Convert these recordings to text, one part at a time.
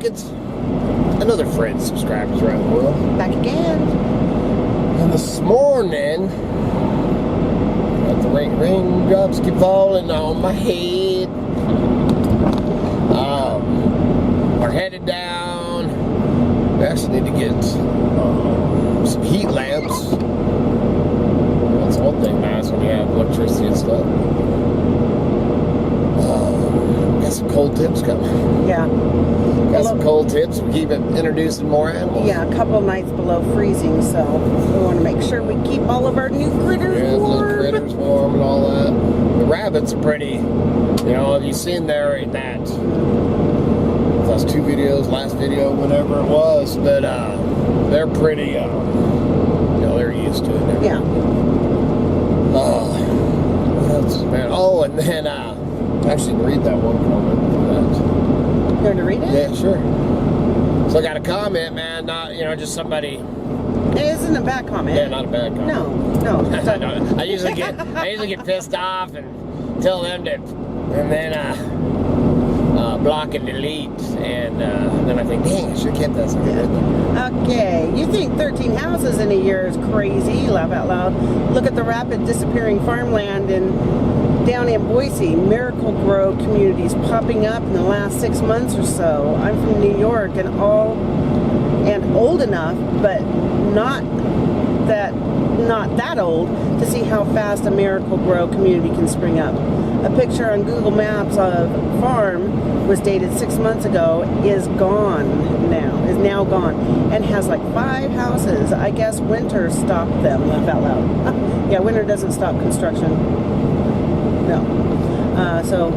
Americans, another friend, subscribers around the world. Back again. And this morning, got the raindrops keep falling on my head. We're headed down. We actually need to get some heat lamps. That's one thing nice when you have electricity and stuff. Got some cold tips coming. Yeah. Got some cold tips. We keep introducing more animals. Yeah, a couple of nights below freezing, so we want to make sure we keep all of our new critters warm. Little critters warm and all that. The rabbits are pretty, you know, have you seen that those 2 videos, last video, whenever it was, but they're pretty, you know, they're used to it. Yeah. What else, man? Oh, and then, actually read that one comment for that. You want to read it? Yeah, sure. So I got a comment, man, not, you know, just somebody. It isn't a bad comment. Yeah, not a bad comment. No. I usually get pissed off and tell them to, and then block and delete, and then I think, dang, I should have kept that. Okay, you think 13 houses in a year is crazy? Laugh out loud. Look at the rapid disappearing farmland down in Boise. MIRACLE-GRO communities popping up in the last 6 months or so. I'm from New York and old enough, but not that old to see how fast a MIRACLE-GRO community can spring up. A picture on Google Maps of farm was dated 6 months ago is now gone, and has like 5 houses. I guess winter stopped them. Laugh out loud. Yeah, winter doesn't stop construction. No. So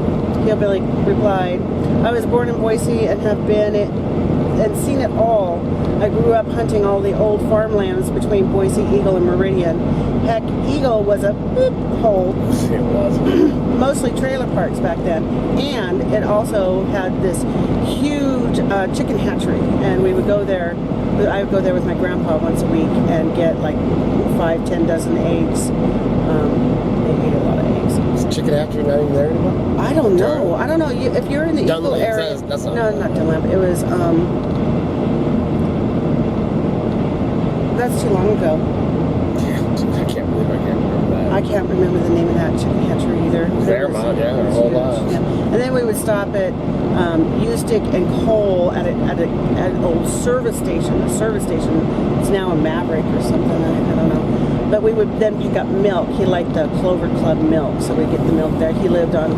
Hillbilly replied, I was born in Boise and have been and seen it all. I grew up hunting all the old farmlands between Boise, Eagle, and Meridian. Heck, Eagle was a boop hole. It was. Mostly trailer parks back then. And it also had this huge chicken hatchery. And we would go there. I would go there with my grandpa once a week and get like 5-10 dozen eggs. They ate a lot of eggs. Is chicken hatchery not even there anymore? I don't know. I don't know. If you're in the Eagle area. That's not not Dunlap. It was, that's too long ago. I can't believe I can't remember that. I can't remember the name of that chicken hatchery either. Fairmont, yeah, our whole lives. Yeah. And then we would stop at Ustick and Cole at an old service station. A service station. It's now a Maverick or something. I don't know. But we would then pick up milk. He liked the Clover Club milk, so we'd get the milk there. He lived out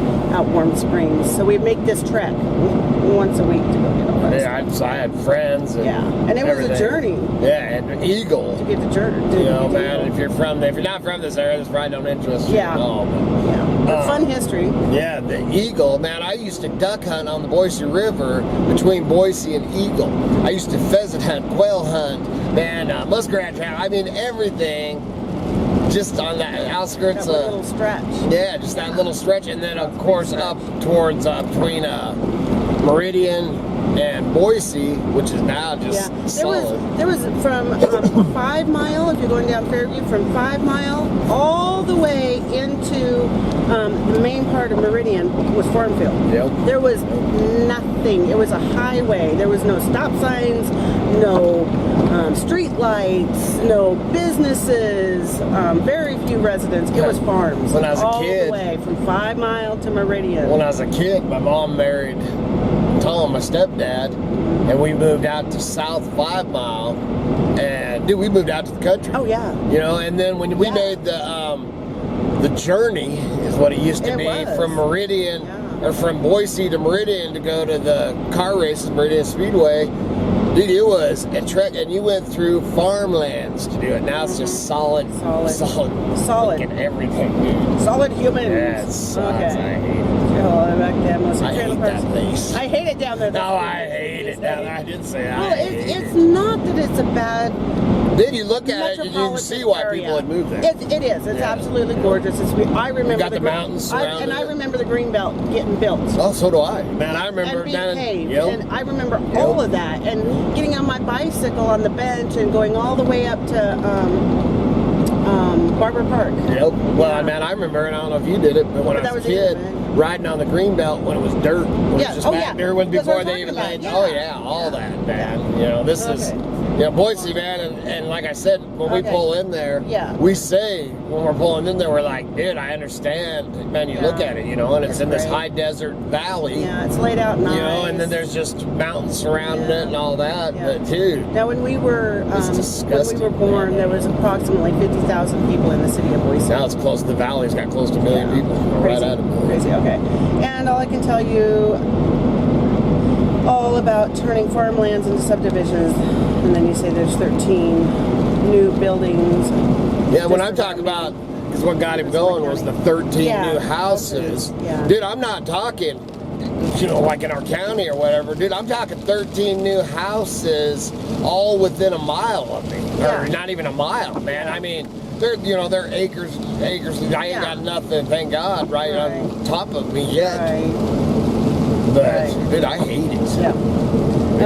Warm Springs. So we'd make this trek once a week to go get a bus. Yeah, I had friends. And and it was a journey. Yeah, and Eagle. To get the journey. You know, man, if you're not from this area, this probably don't interest you at all. But fun history. Yeah, the Eagle, man, I used to duck hunt on the Boise River between Boise and Eagle. I used to pheasant hunt, quail hunt, man, muskrat trap. I mean, everything. Just on the outskirts of a little stretch. Yeah, just that little stretch, and then of course up towards between Meridian and Boise, which is now just solid. There was from 5 Mile, if you're going down Fairview, from 5 Mile all the way into the main part of Meridian was farm field. Yep. There was nothing. It was a highway. There was no stop signs, no street lights, no businesses, very few residents. It was farms. When I was a all kid, the way from 5 Mile to Meridian. When I was a kid, my mom married Tom, my stepdad, and we moved out to South 5 Mile, and dude, we moved out to the country. Oh yeah. You know, and then when we made the journey, is what it used to be, from Meridian or from Boise to Meridian to go to the car races, Meridian Speedway. Dude, it was a trek, and you went through farmlands to do it. Now it's just solid fucking everything, dude. Solid humans. Yeah, it sucks. Okay. I hate it. Oh, back then was I hate that place. I hate it down there. No, I hate it down there. I didn't say that. Well, it's not that it's a bad. Then you look at it and you can see why people had moved there. It is. It's absolutely gorgeous. I remember you got the mountains surrounding I remember the green belt getting built. Oh, so do I. Man, I remember and being paved. Yep. And I remember all of that. And getting on my bicycle on the bench and going all the way up to Barber Park. Yep. Well, Yeah. man, I remember, and I don't know if you did it, but when I was a kid, riding on the greenbelt when it was dirt, when it was just back there when That's what before I'm they even talking laid. about. Oh yeah, all that, man. You know, this is. You know, Boise, man, and like I said, when we pull in there, we say, when we're pulling in there, we're like, dude, I understand. Man, you look at it, you know, and it's in this high desert valley. Yeah, it's laid out nice. You know, and then there's just mountains surrounding it and all that. But, dude. Now, when we were born, there was approximately 50,000 people in the city of Boise. Now it's close, the valley's got close to a million people. Crazy, right out of it. crazy, okay. And all I can tell you, all about turning farmlands into subdivisions, and then you say there's 13 new buildings. Yeah, when I'm talking about, because what got him going was the 13 new houses. Dude, I'm not talking, you know, like in our county or whatever. Dude, I'm talking 13 new houses all within a mile of me. Or not even a mile, man. I mean, they're, you know, they're acres. I ain't got nothing, thank God, right on top of me yet. But, dude, I hate it. Yeah.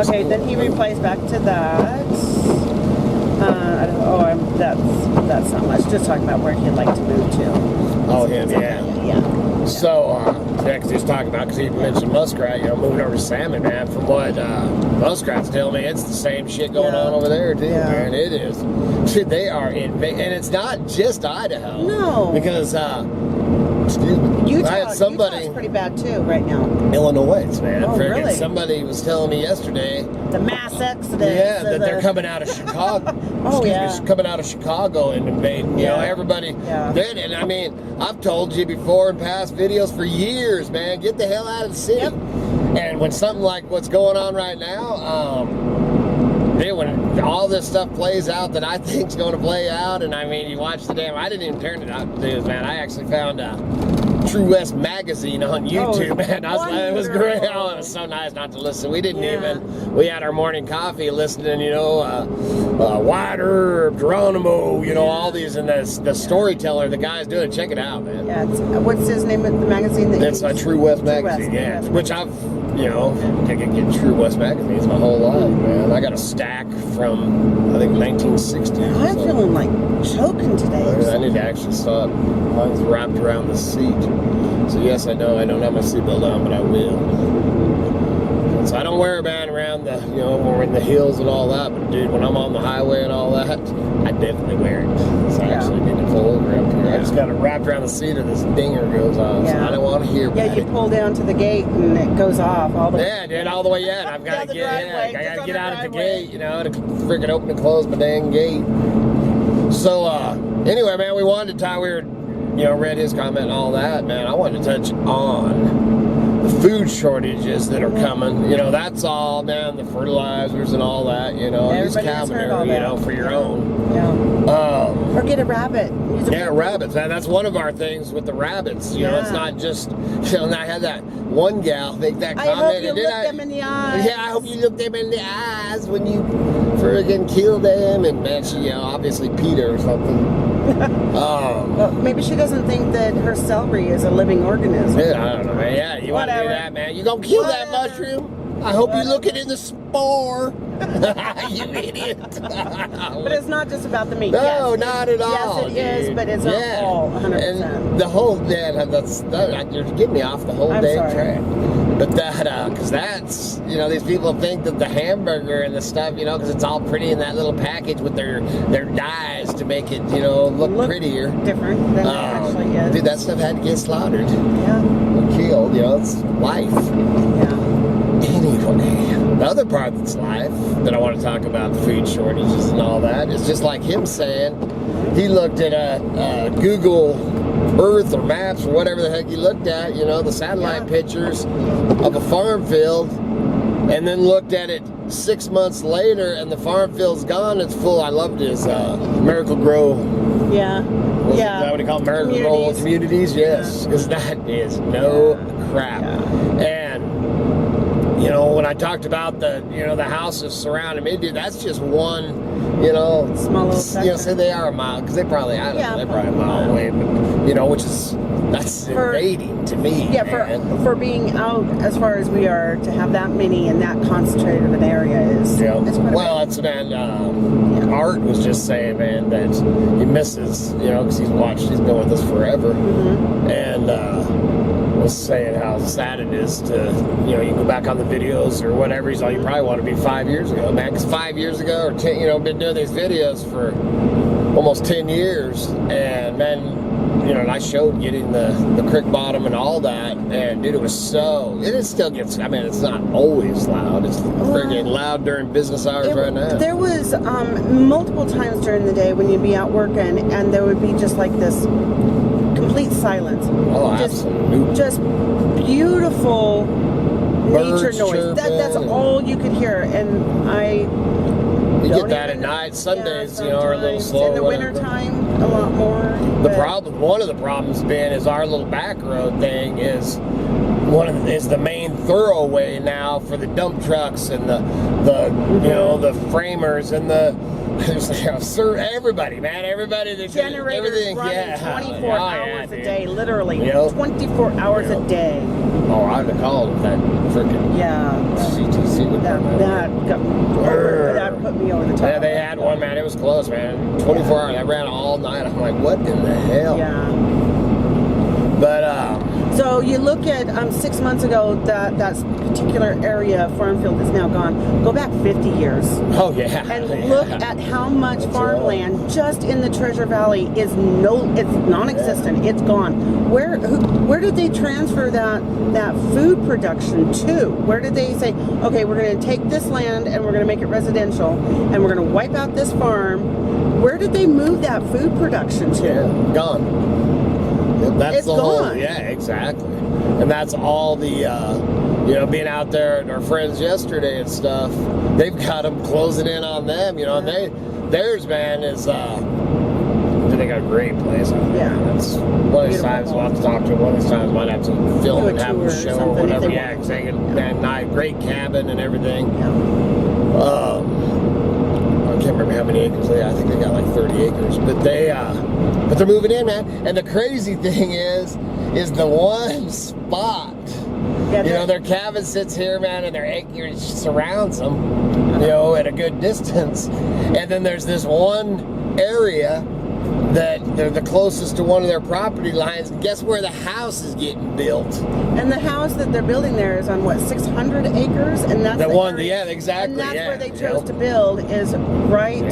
Okay, then he replies back to that. That's not much. Just talking about where he'd like to move to. Oh, him, yeah. So, because he was talking about, because he mentioned muskrat, you know, moving over to salmon, man. From what muskrats tell me, it's the same shit going on over there, too, man. It is. Shit, they are and it's not just Idaho. No. Because, excuse me. Utah's pretty bad too right now. Illinois, man. Oh, really? Somebody was telling me yesterday. The mass exodus. Yeah, that they're coming out of Chicago. Coming out of Chicago and invading. You know, everybody. And I mean, I've told you before in past videos for years, man, get the hell out of the city. And when something like what's going on right now, when all this stuff plays out that I think's going to play out, and I mean, you watch the damn. I didn't even turn it out to do, man. I actually found True West magazine on YouTube, man. It was great. Oh, it was so nice not to listen. We didn't even. We had our morning coffee listening, you know, White Herb, Geronimo, you know, all these, and the storyteller, the guy's doing it. Check it out, man. Yeah, what's his name of the magazine? It's True West magazine, which I've, you know, I get True West magazines my whole life, man. I got a stack from, I think, 1960. I'm feeling like choking today. I need to actually stop. Mine's wrapped around the seat. So yes, I know I don't have my seatbelt on, but I will. So I don't wear a band around the, you know, when we're in the hills and all that. But dude, when I'm on the highway and all that, I definitely wear it. So I actually need to pull over up here. I just got it wrapped around the seat, or this dinger goes on. So I don't want to hear about it. Yeah, you pull down to the gate and it goes off all the way. Yeah, dude, all the way in. I've got to get, I got to get out at the gate, you know, to freaking open and close my dang gate. So anyway, man, we wanted to tie. We were, you know, read his comment and all that, man. I wanted to touch on the food shortages that are coming. You know, that's all, man, the fertilizers and all that, you know. Use cow manure, you know, for your own. Or get a rabbit. Rabbits, man. That's one of our things with the rabbits. You know, it's not just, you know, and I had that one gal make that comment. I hope you look them in the eyes. Yeah, I hope you look them in the eyes when you friggin' kill them. And, man, she, you know, obviously peed her or something. Well, maybe she doesn't think that her celery is a living organism. Yeah, I don't know, man. Yeah, you want to do that, man? You gonna kill that mushroom? I hope you look at it in the spore. You idiot. But it's not just about the meat. No, not at all. Yes, it is, but it's not all 100%. And the whole, you're getting me off the whole damn track. But because that's, you know, these people think that the hamburger and the stuff, you know, because it's all pretty in that little package with their dyes to make it, you know, look prettier. Different than it actually is. Dude, that stuff had to get slaughtered. Yeah. Or killed, you know, it's life. Yeah. Anyway, the other part that's life that I want to talk about, the food shortages and all that, is just like him saying, he looked at Google Earth or maps or whatever the heck he looked at, you know, the satellite pictures of a farm field, and then looked at it 6 months later and the farm field's gone. It's full. I loved his MIRACLE-GRO. you know, Small little section. say they are a mile, because they probably, I don't know, they're probably a mile away, but, you know, which is, that's invading to me. Yeah, man. for being out as far as we are, to have that many in that concentrated of an area is, it's quite well, it's, man, Art was just saying, man, that he misses, you know, because he's been with us forever, and was saying how sad it is to, you know, you go back on the videos or whatever, he's all, you probably want to be 5 years ago, man, because 5 years ago, or 10, you know, been doing these videos for almost 10 years, and man, you know, and I showed getting the Crick Bottom and all that, and dude, it still gets, I mean, it's not always loud, it's freaking loud during business hours right now. There was multiple times during the day when you'd be out working, and there would be just like this complete silence. Oh, absolutely. Just beautiful Birds nature noise. That's all you could hear, and you get that at night. Sundays, you know, are a little slow. In the wintertime, a lot more. One of the problems being is our little back road thing is the main thoroughway now for the dump trucks and the you know, the framers and everybody, man, everybody that generators running 24 hours a day, literally, you know? 24 hours a day. Oh, I'd have called that freaking CTC with that put me over the top. Yeah, they had one, man. It was close, man. 24 hours. I ran all night. I'm like, what in the hell? Yeah. But so you look at 6 months ago, that particular area farm field is now gone. Go back 50 years. Oh yeah. And look at how much farmland just in the Treasure Valley is it's non-existent. It's gone. Where did they transfer that food production to? Where did they say, okay, we're going to take this land and we're going to make it residential and we're going to wipe out this farm? Where did they move that food production to? Yeah, gone. That's it's the gone. whole, yeah, exactly. And that's all the, you know, being out there at our friends yesterday and stuff, they've got them closing in on them, you know, and theirs, man, is, they got a great place out there. Yeah. That's one of these times we'll have to talk to them, one of these times might have to film and have a show or whatever. Yeah, because they got great cabin and everything. Yeah. I can't remember how many acres they have. I think they got like 30 acres, but they're moving in, man. And the crazy thing is the one spot, you know, their cabin sits here, man, and their acreage surrounds them, you know, at a good distance. And then there's this one area that they're the closest to one of their property lines. Guess where the house is getting built? And the house that they're building there is on what, 600 acres, and that's exactly. And that's where they chose to build is right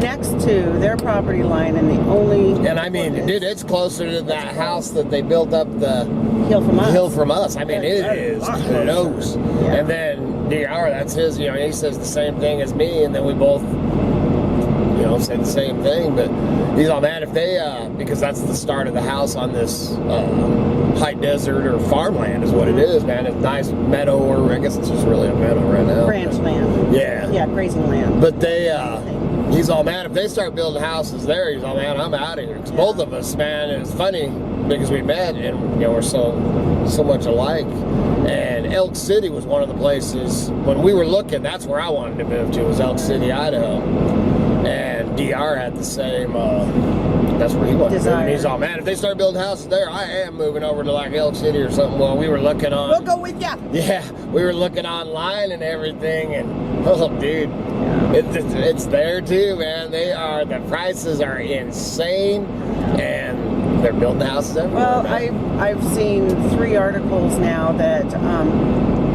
next to their property line, and the only. And I mean, dude, it's closer to that house that they built up the hill from us. I mean, it is close. Yeah. And then DR, that's his. You know, he says the same thing as me, and then we both, you know, say the same thing. But he's all, man, if they, because that's the start of the house on this high desert or farmland is what it is, man. It's nice meadow, or I guess it's just really a meadow right now. Ranch land. Yeah. Yeah, grazing land. But they, he's all, man, if they start building houses there, he's all, man, I'm out of here. Because both of us, man, it's funny because we met and, you know, we're so much alike. And Elk City was one of the places, when we were looking, that's where I wanted to move to, was Elk City, Idaho. And DR had the same, that's where he wanted to move. And he's all, man, if they start building houses there, I am moving over to like Elk City or something. Well, we were looking on. We'll go with ya. Yeah, we were looking online and everything, and oh, dude, it's there too, man. The prices are insane, and they're building houses everywhere. Well, I've seen 3 articles now that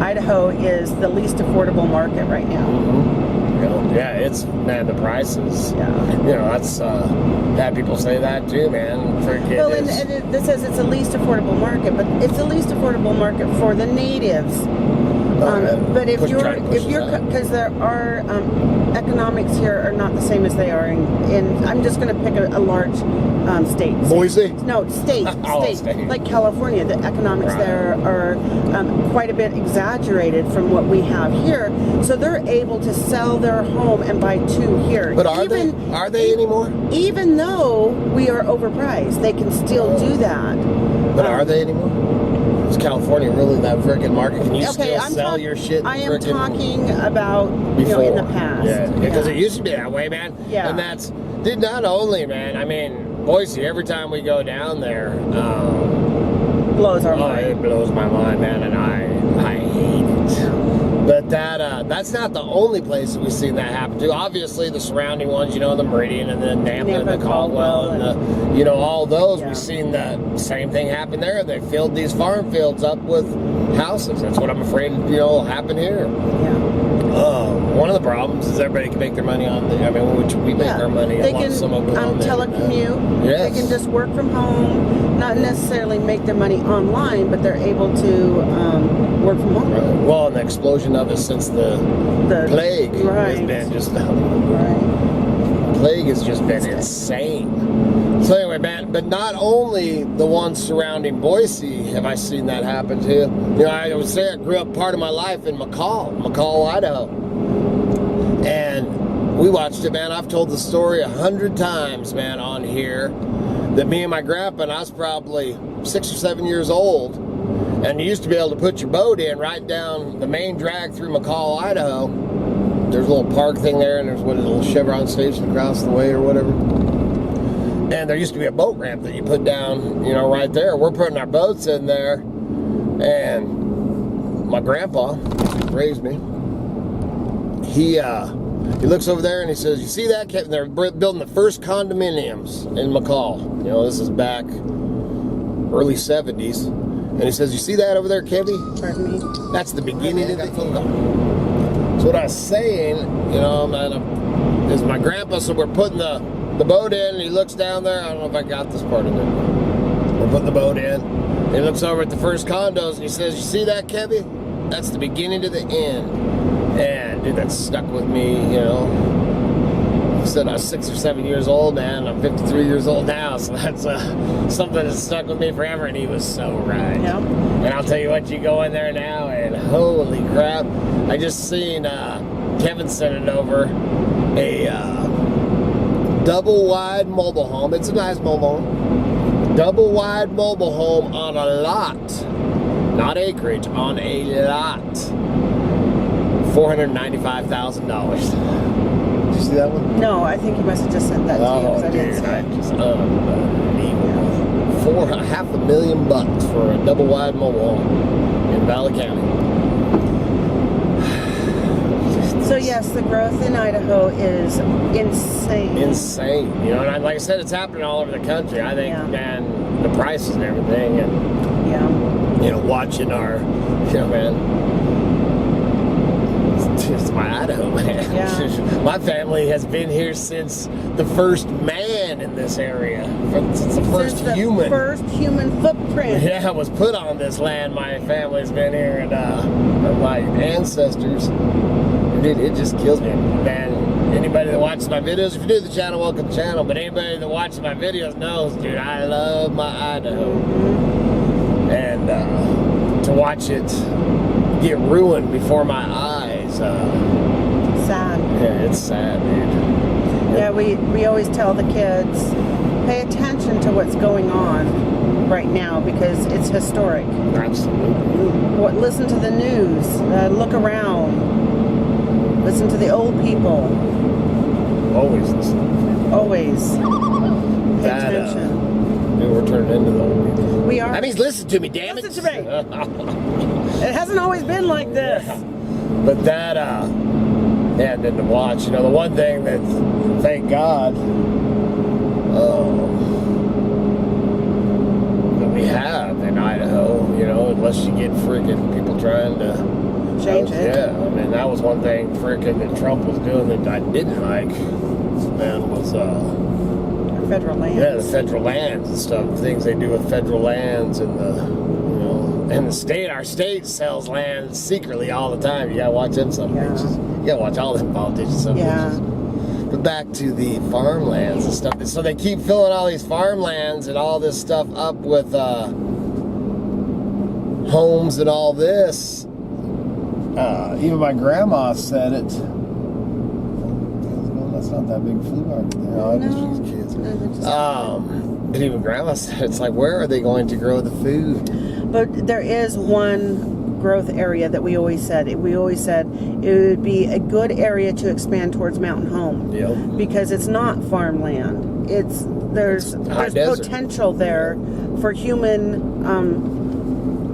Idaho is the least affordable market right now. You know, yeah, it's, man, the prices. Yeah. You know, that's had people say that too, man. Well, and this says it's the least affordable market, but it's the least affordable market for the natives. But if you're, because there are economics here are not the same as they are in I'm just going to pick a large state. Boise? No, state. Like California. The economics there are quite a bit exaggerated from what we have here. So they're able to sell their home and buy 2 here. But are they anymore? Even though we are overpriced, they can still do that. But are they anymore? Is California really that freaking market? Can you Okay, still sell your shit? I am talking about before in the past. Yeah, because it used to be that way, man. Yeah. And that's, did not only, man, I mean, Boise, every time we go down there, blows our mind. It blows my mind, man, and I hate it. Yeah. But that's not the only place that we've seen that happen to. Obviously, the surrounding ones, the Meridian and the Nampa and the Caldwell and the, all those, yeah. we've seen the same thing happen there. They filled these farm fields up with houses. That's what I'm afraid, will happen here. Yeah. One of the problems is everybody can make their money on we make our money. They can telecommute. Yes. They can just work from home, not necessarily make their money online, but they're able to work from home. Right. Well, and the explosion of it since the plague has been just plague has just been insane. So anyway, man, but not only the ones surrounding Boise have I seen that happen to. I would say I grew up part of my life in McCall, Idaho. And we watched it, man. I've told the story 100 times, man, on here, that me and my grandpa, and I was probably 6 or 7 years old, and you used to be able to put your boat in right down the main drag through McCall, Idaho. There's a little park thing there, and there's a little Chevron station across the way or whatever. And there used to be a boat ramp that you put down, right there. We're putting our boats in there, and my grandpa raised me. He looks over there and he says, "You see that? They're building the first condominiums in McCall. This is back early 70s. And he says, "You see that over there, Kevy? Pardon me? That's the beginning of the end." So what I was saying, is my grandpa, so we're putting the boat in, and he looks down there. I don't know if I got this part of it. We're putting the boat in. And he looks over at the first condos, and he says, "You see that, Kevy? That's the beginning to the end." And dude, that stuck with me, I said I was 6 or 7 years old, man. I'm 53 years old now, so that's something that stuck with me forever, and he was so right. Yeah. And I'll tell you what, you go in there now, and holy crap, I just seen Kevin sending over a double wide mobile home. It's a nice mobile home. Double wide mobile home on a lot, not acreage, on a lot. $495,000. Did you see that one? No, I think you must have just sent that to you because I didn't see it. Just unbelievable. $500,000 for a double wide mobile home in Valley County. So yes, the growth in Idaho is insane. Insane. And like I said, it's happening all over the country. I think, man, the prices and everything, and watching our, man. It's my Idaho, man. Yeah. My family has been here since the first man in this area. Since the first human. First human footprint. Yeah, was put on this land. My family's been here, and my ancestors. Dude, it just kills me, man. Anybody that watches my videos, if you're new to the channel, welcome to the channel. But anybody that watches my videos knows, dude, I love my Idaho. And to watch it get ruined before my eyes. Sad. Yeah, it's sad, dude. Yeah, we always tell the kids, pay attention to what's going on right now because it's historic. Absolutely. Listen to the news. Look around. Listen to the old people. Always listen. Always. Pay attention. We're turning into the old people. We are. That means listen to me, damn it. Listen to me. It hasn't always been like this. Yeah. But that, and then to watch, the one thing that, thank God, that we have in Idaho, unless you get freaking people trying to change it. Yeah, I mean, that was one thing freaking that Trump was doing that I didn't like, man, was, federal lands. Yeah, the federal lands and stuff, things they do with federal lands and and the state, our state sells land secretly all the time. You gotta watch them some bitches. You gotta watch all them politicians some bitches. But back to the farmlands and stuff. So they keep filling all these farmlands and all this stuff up with homes and all this. Even my grandma said it. That's not that big flea market there. Oh, no. Kids. But even grandma said it's like, where are they going to grow the food? But there is one growth area that we always said. We always said it would be a good area to expand towards Mountain Home. Yep. Because it's not farmland. There's potential there for human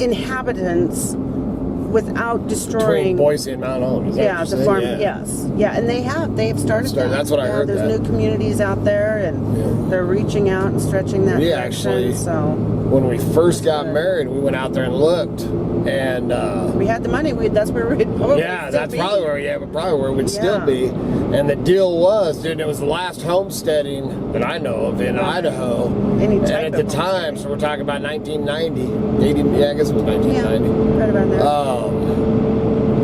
inhabitants without destroying. Between Boise and Mount Home. The farm. Yeah. Yes. Yeah, and they've started that. That's what I heard. There's new communities out there, and they're reaching out and stretching that direction. Actually, so when we first got married, we went out there and looked, and we had the money. That's where we'd probably probably where we'd still be. And the deal was, dude, it was the last homesteading that I know of in Idaho. And at the time, so we're talking about 1990, I guess it was 1990. Yeah, right about there.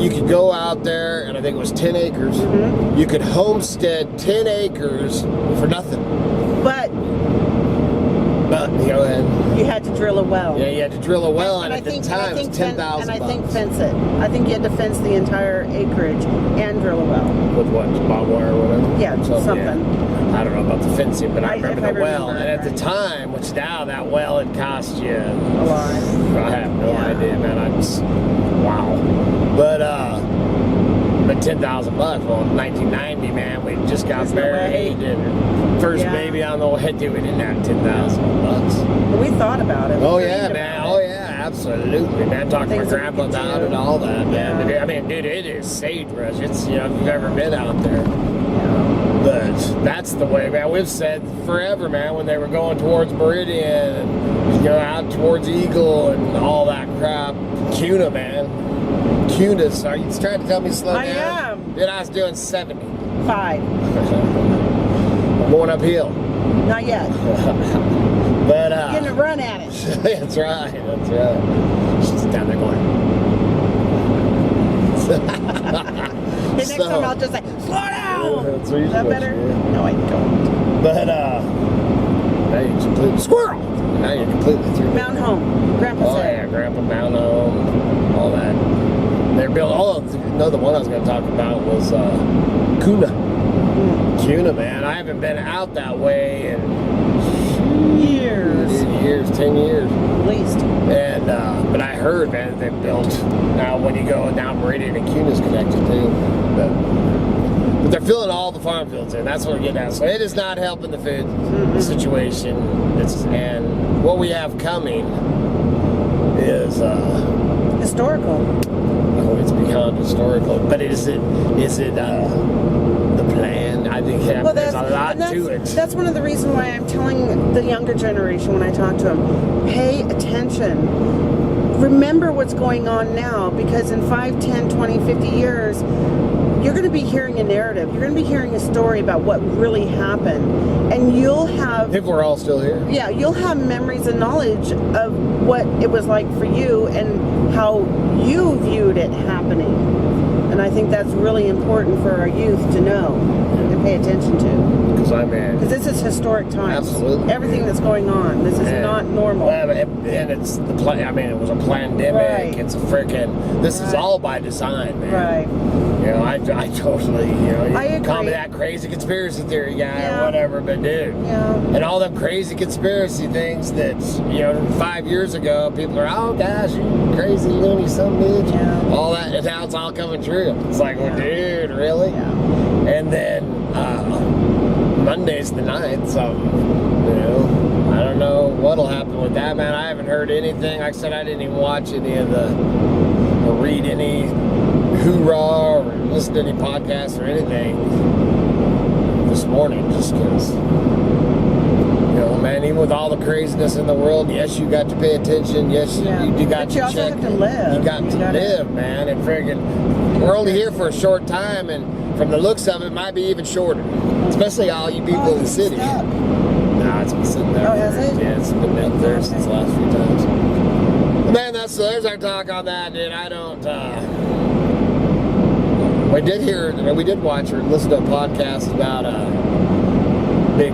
You could go out there, and I think it was 10 acres. Mm-hmm. You could homestead 10 acres for nothing. But go ahead. You had to drill a well. Yeah, you had to drill a well, and at the time it was $10,000. And I think fence it. I think you had to fence the entire acreage and drill a well. With what, barbed wire or whatever? Yeah, something. Yeah. I don't know about the fencing, but I remember the well. Remember, and at the time, which now that well had cost you a lot. I have no idea, man. Wow. But $10,000. Well, in 1990, man, we just got married and first baby on the way. Dude, we didn't have $10,000. We thought about it. Oh yeah, man. Oh yeah, absolutely, man. Talked to my grandpa about it and all that, man. Yeah. I mean, dude, it is sagebrush. It's, if you've ever been out there. But that's the way, man. We've said forever, man, when they were going towards Meridian and out towards Eagle and all that crap. Cuna, man. Cunas. Are you trying to tell me to slow down? I am. Dude, I was doing 70. 5. I'm going uphill. Not yet. But getting a run at it. That's right. That's right. She's down there going. The next time I'll just say, slow down. Is that better? No, I don't. But now you're completely squirrel. Now you're completely through. Mountain Home. Grandpa said. Yeah, Grandpa Mountain Home. All that. They're building. The one I was going to talk about was Cuna. Cuna, man. I haven't been out that way in years. 10 years. At least. And, but I heard, man, they built, now when you go down Meridian and Cuna's connected too. But they're filling all the farm fields in. That's what we're getting at. So it is not helping the food situation. And what we have coming is historical. Oh, it's beyond historical. But is it the plan? I think there's a lot to it. That's one of the reasons why I'm telling the younger generation when I talk to them, pay attention. Remember what's going on now, because in 5, 10, 20, 50 years, you're going to be hearing a narrative. You're going to be hearing a story about what really happened. And you'll have... If we're all still here. Yeah, you'll have memories and knowledge of what it was like for you and how you viewed it happening. And I think that's really important for our youth to know and pay attention to. Because this is historic times. Absolutely. Everything that's going on. This is not normal. And it's the it was a pandemic. Right. It's a freaking. This is all by design, man. Right. I totally. I agree. Call me that crazy conspiracy theory guy or whatever, but dude. Yeah. And all them crazy conspiracy things that 5 years ago people are, oh gosh, you crazy loony son bitch. Yeah. All that, and now it's all coming true. It's like, well, dude, really? Yeah. And then Monday's the 9th, so I don't know what'll happen with that, man. I haven't heard anything. Like I said, I didn't even watch any of or read any hoorah or listen to any podcasts or anything this morning, just because man, even with all the craziness in the world, yes, you got to pay attention. Yes, you got to check. You also have to live. You got to live, man. And friggin', we're only here for a short time, and from the looks of it, it might be even shorter. Especially all you people in the city. No, it's been sitting there. Oh, has it? Yeah, it's been up there since the last few times. Man, there's our talk on that, dude. I don't. We did watch or listen to a podcast about a big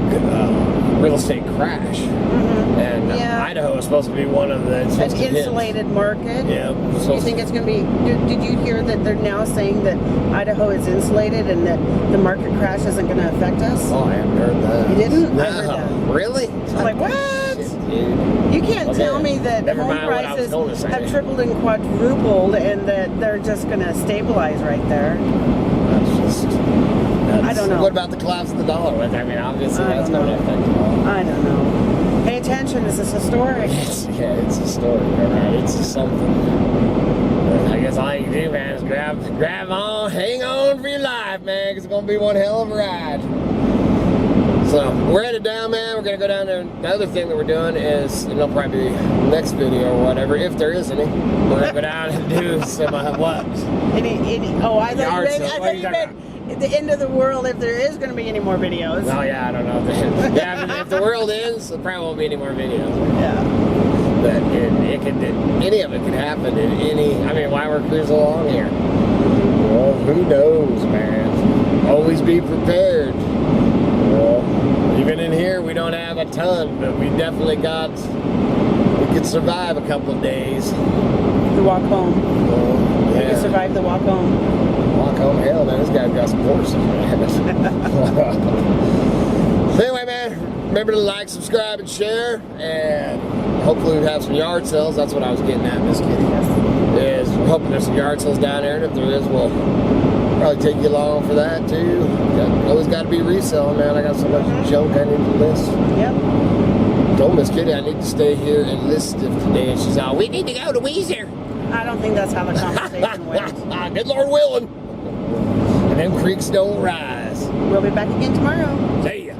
real estate crash. And Idaho is supposed to be one of the... An insulated market? Yeah. You think it's going to be... Did you hear that they're now saying that Idaho is insulated and that the market crash isn't going to affect us? Oh, I haven't heard that. You didn't? No. I heard that. Really? I'm like, what? dude. You can't tell me that Never home mind what I was prices gonna say. have tripled and quadrupled and that they're just going to stabilize right there. That's I don't know. What about the collapse of the dollar? I mean, obviously I that's don't going to know. affect it all. I don't know. Pay attention. This is historic. Yeah, it's a story, alright. It's just something. I guess all you can do, man, is grab on, hang on for your life, man, because it's going to be one hell of a ride. So, we're headed down, man. We're going to go down there. The other thing that we're doing is, and it'll probably be next video or whatever, if there is any, we're going to go down and do some, what? I thought you meant at the end of the world, if there is going to be any more videos. Oh, yeah, I don't know. If the world ends, there probably won't be any more videos. Yeah. But any of it can happen in any, I mean, while we're cruising along here. Well, who knows, man? Always be prepared. Well, even in here, we don't have a ton, but we definitely we could survive a couple of days. The walk home. Yeah. You can survive the walk home. Walk home, hell, man, this guy's got some horses, man. So anyway, man, remember to like, subscribe, and share, and hopefully we have some yard sales. That's what I was getting at, Miss Kitty. Is we're hoping there's some yard sales down there, and if there is, we'll probably take you along for that too. Always got to be reselling, man. I got so much junk I need to list. Yep. Told Miss Kitty I need to stay here and list it today, and she's all, we need to go to Weezer. I don't think that's how the conversation went. Good Lord willing. And them creeks don't rise. We'll be back again tomorrow. See ya.